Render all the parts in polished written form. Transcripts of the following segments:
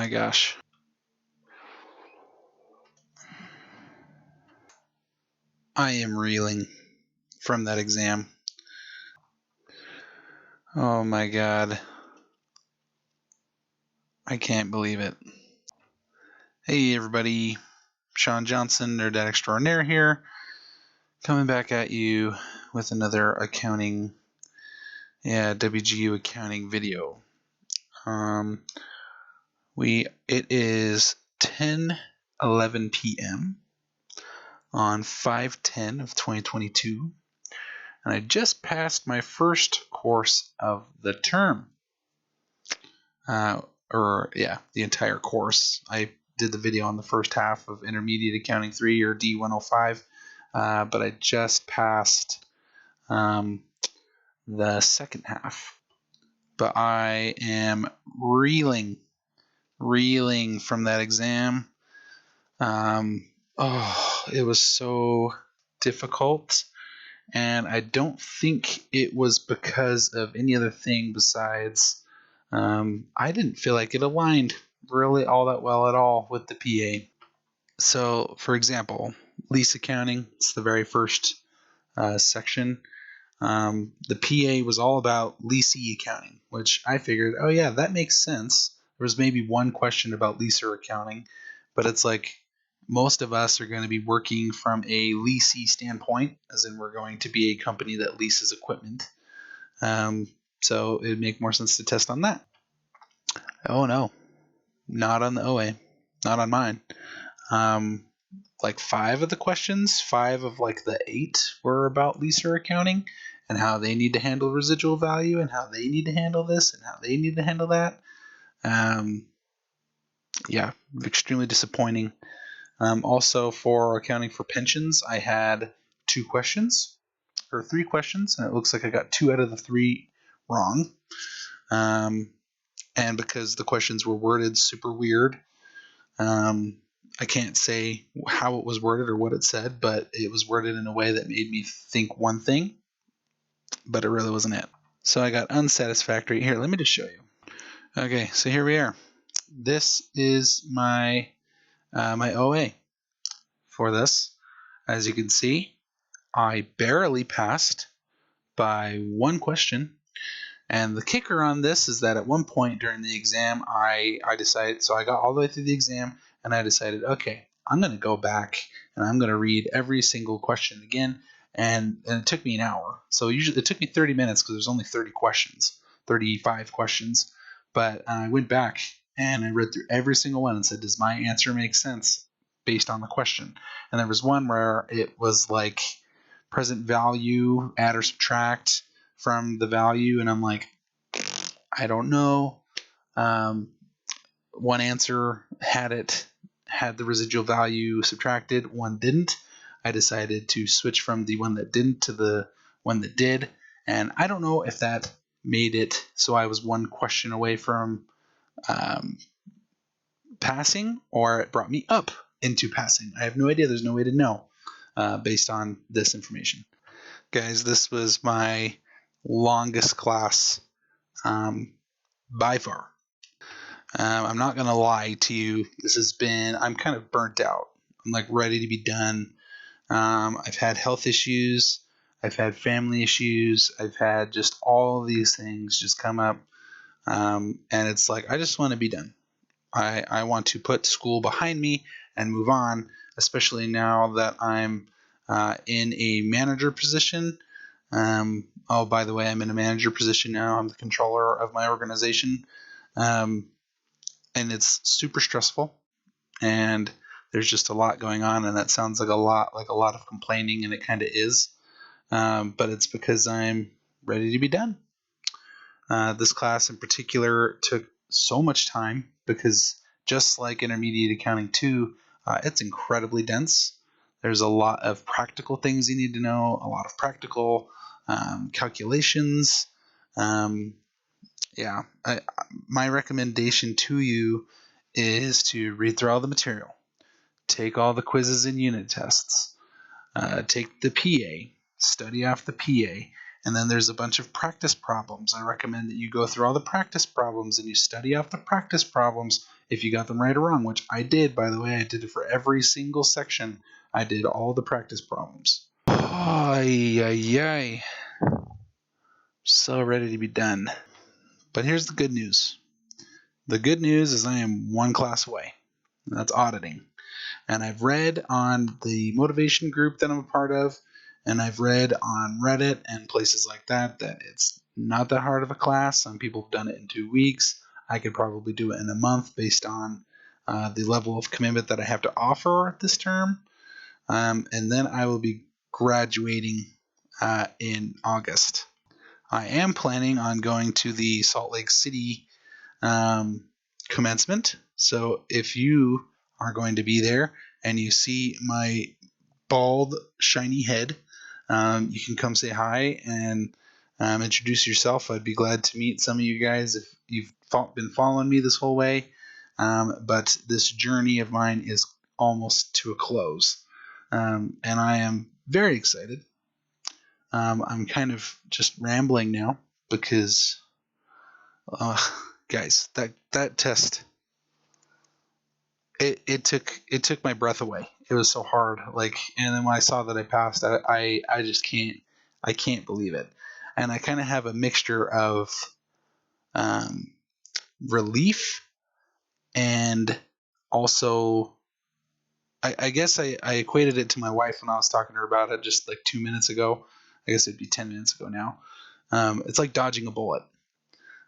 my gosh. I am reeling from that exam. Oh my god. I can't believe it. Hey everybody, Sean Johnson, Nerd Dad Extraordinaire here, coming back at you with another accounting, WGU accounting video. It is 10:11 p.m. on 5/10 of 2022, and I just passed my first course of the term. The entire course. I did the video on the first half of Intermediate Accounting 3 or D105, but I just passed the second half. But I am reeling from that exam. It was so difficult, and I don't think it was because of any other thing besides I didn't feel like it aligned really all that well at all with the PA. So, for example, lease accounting, it's the very first section. The PA was all about leasee accounting, which I figured, oh yeah, that makes sense. There was maybe one question about leaser accounting, but it's like most of us are going to be working from a leasee standpoint, as in we're going to be a company that leases equipment. So it would make more sense to test on that. Oh no, not on the OA, not on mine. Like 5 of the questions, 5 of like the 8 were about leaser accounting and how they need to handle residual value and how they need to handle this and how they need to handle that. Extremely disappointing. Also for accounting for pensions, I had 3 questions, and it looks like I got 2 out of the 3 wrong. And because the questions were worded super weird, I can't say how it was worded or what it said, but it was worded in a way that made me think one thing, but it really wasn't it. So I got unsatisfactory. Here, let me just show you. Okay, so here we are. This is my my OA for this. As you can see, I barely passed by 1 question. And the kicker on this is that at one point during the exam, I decided, so I got all the way through the exam, and I decided, okay, I'm going to go back and I'm going to read every single question again. And it took me an hour. So usually it took me 30 minutes because there's only 35 questions. But I went back and I read through every single one and said, does my answer make sense based on the question? And there was one where it was like present value, add or subtract from the value, and I'm like, I don't know. One answer had the residual value subtracted, one didn't. I decided to switch from the one that didn't to the one that did, and I don't know if that made it so I was 1 question away from passing, or it brought me up into passing. I have no idea. There's no way to know based on this information. Guys, this was my longest class by far. I'm not going to lie to you. I'm kind of burnt out. I'm like ready to be done. I've had health issues. I've had family issues. I've had just all these things just come up. And it's like, I just want to be done. I want to put school behind me and move on, especially now that I'm in a manager position. By the way, I'm in a manager position now. I'm the controller of my organization. And it's super stressful, and there's just a lot going on, and that sounds like a lot of complaining, and it kind of is. But it's because I'm ready to be done. This class in particular took so much time because just like Intermediate Accounting 2, it's incredibly dense. There's a lot of practical things you need to know, a lot of practical calculations. My recommendation to you is to read through all the material, take all the quizzes and unit tests, take the PA, study off the PA, and then there's a bunch of practice problems. I recommend that you go through all the practice problems and you study off the practice problems if you got them right or wrong, which I did, by the way. I did it for every single section. I did all the practice problems. Ay, ay, ay. So ready to be done. But here's the good news. The good news is I am one class away. That's auditing. And I've read on the motivation group that I'm a part of, and I've read on Reddit and places like that it's not that hard of a class. Some people have done it in 2 weeks. I could probably do it in a month based on the level of commitment that I have to offer this term. And then I will be graduating in August. I am planning on going to the Salt Lake City commencement. So if you are going to be there and you see my bald, shiny head, you can come say hi and introduce yourself. I'd be glad to meet some of you guys if you've been following me this whole way. But this journey of mine is almost to a close. And I am very excited. I'm kind of just rambling now because, guys, that test it took my breath away. It was so hard. And then when I saw that I passed, I just can't believe it. And I kind of have a mixture of um, relief and also I guess I equated it to my wife when I was talking to her about it just like 2 minutes ago. I guess it'd be 10 minutes ago now. It's like dodging a bullet.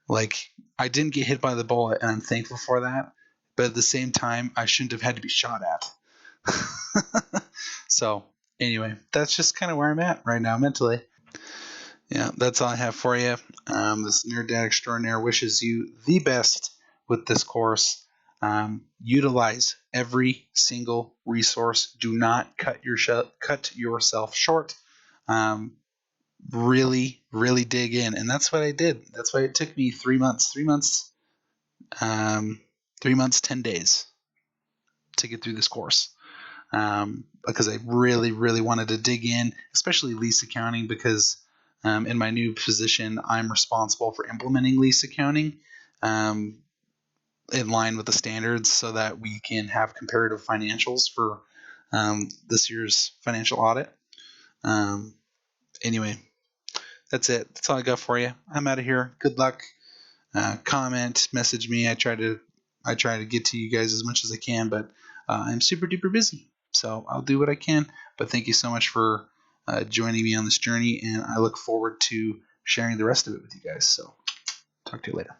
Like, I didn't get hit by the bullet, and I'm thankful for that. But at the same time, I shouldn't have had to be shot at. So, anyway, that's just kind of where I'm at right now mentally. Yeah, that's all I have for you. This Nerd Dad Extraordinaire wishes you the best with this course. Utilize every single resource. Do not cut yourself short. Really, really dig in. And that's what I did. That's why it took me 3 months. 3 months, 10 days to get through this course. Because I really, really wanted to dig in, especially lease accounting, because in my new position, I'm responsible for implementing lease accounting in line with the standards so that we can have comparative financials for this year's financial audit. Anyway, that's it. That's all I got for you. I'm out of here. Good luck. Comment, message me. I try to get to you guys as much as I can, but I'm super duper busy. So I'll do what I can. But thank you so much for joining me on this journey, and I look forward to sharing the rest of it with you guys. So talk to you later.